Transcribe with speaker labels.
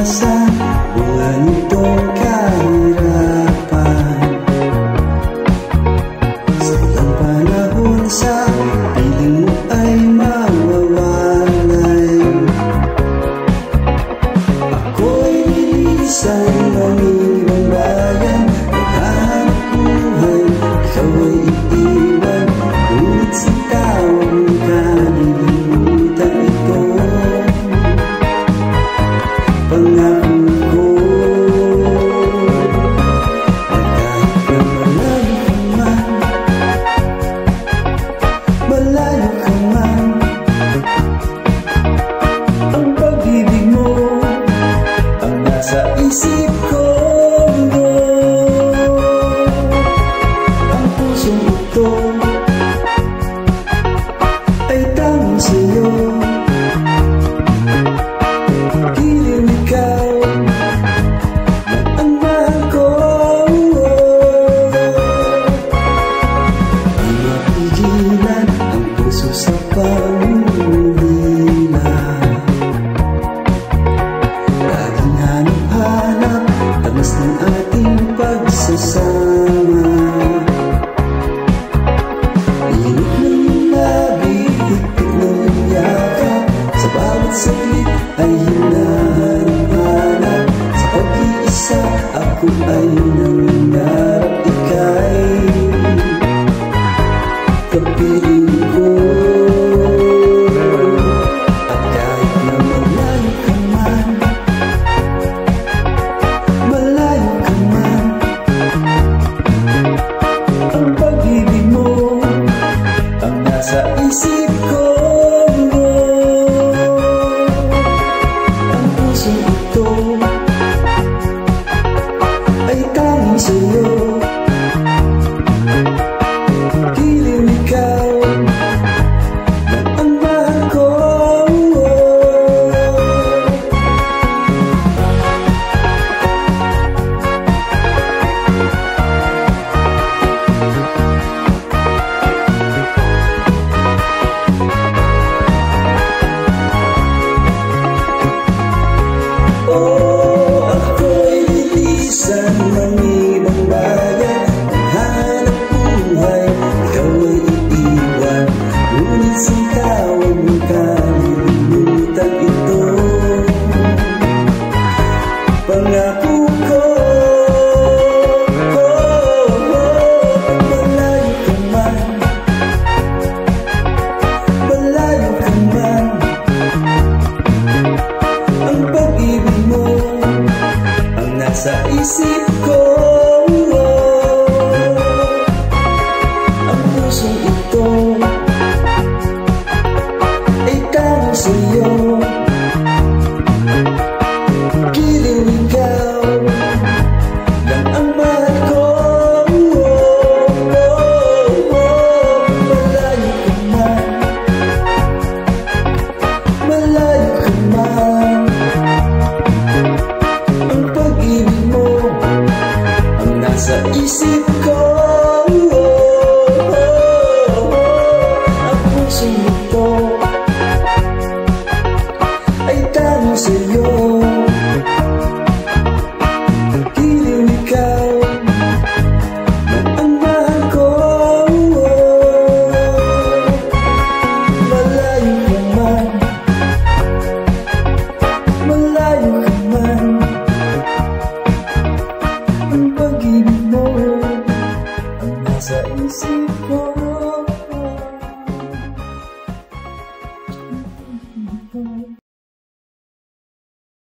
Speaker 1: sa ganitong kahirapan. Sa ilang panahon sa piling mo ay mawawalay. Ako'y nilisan ng ibang bayan, naghahanap buhay, ikaw ay iiwan. Ngunit sa tawang kalilimutan ito, pangako ko na kahit na malayo ka man, malayo ka man, ang pag-ibig mo ang nasa isip ko. Ang pusong ito ay tanging sa'yo. Giliw ikaw ang mahal ko. Ang mapigilan ang puso sa pangungulila. Laging hanap-hanap tamas ng ating pagsasama. Init ng labi, higpit ng yakap, sa bawat saglit ay hinahanap-hanap. Sa pag-iisa ako ay nangarap ika'y kapiling ko. At kahit na malayo ka man, malayo ka man, ang pag-ibig mo ang nasa isip ko. Ang pusong ito ay tanging sa'yo. Giliw ikaw ang mahal ko. Ako'y lilisan ng ibang bayan, naghahanap buhay, ikaw ay iiwan. Ngunit sa tawag mo kalilimutan ito, pangako ko. Malayo ka man, malayo ka man, ang pag-ibig mo ang nasa isip ko. Ang pusong ito ay tanging sa'yo. Giliw ikaw lang ang mahal ko. Malayo ka man, malayo ka man, ang pag-ibig mo ang nasa isip ko. Ang pusong ito ay tanging sa'yo. Giliw ikaw lang ang mahal ko. Malayo ka man, malayo ka man, ang pag-ibig mo ang nasa isip ko.